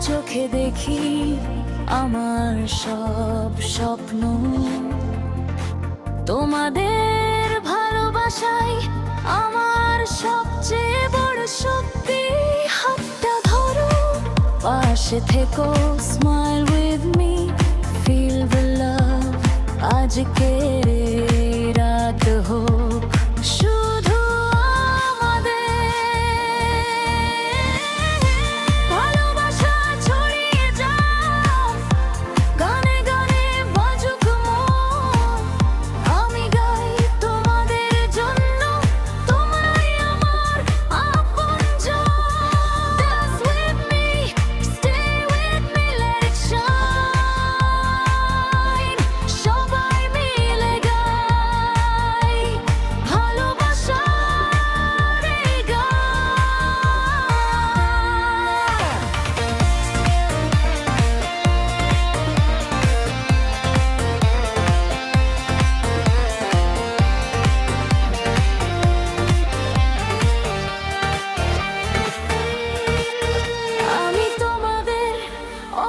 চোখে দেখি আমার সব স্বপ্ন, তোমাদের ভালোবাসাই আমার সবচেয়ে বড় শক্তি। হাতটা ধরো, পাশে থেকো, smile with me, feel the love. আজকের এই রাত হোক শুধু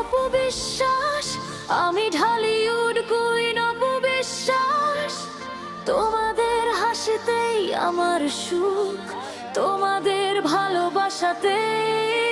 অপবিশ্বাস, আমি ঢালিউড কুইন অপবিশ্বাস। তোমাদের হাসিতেই আমার সুখ, তোমাদের ভালোবাসাতেই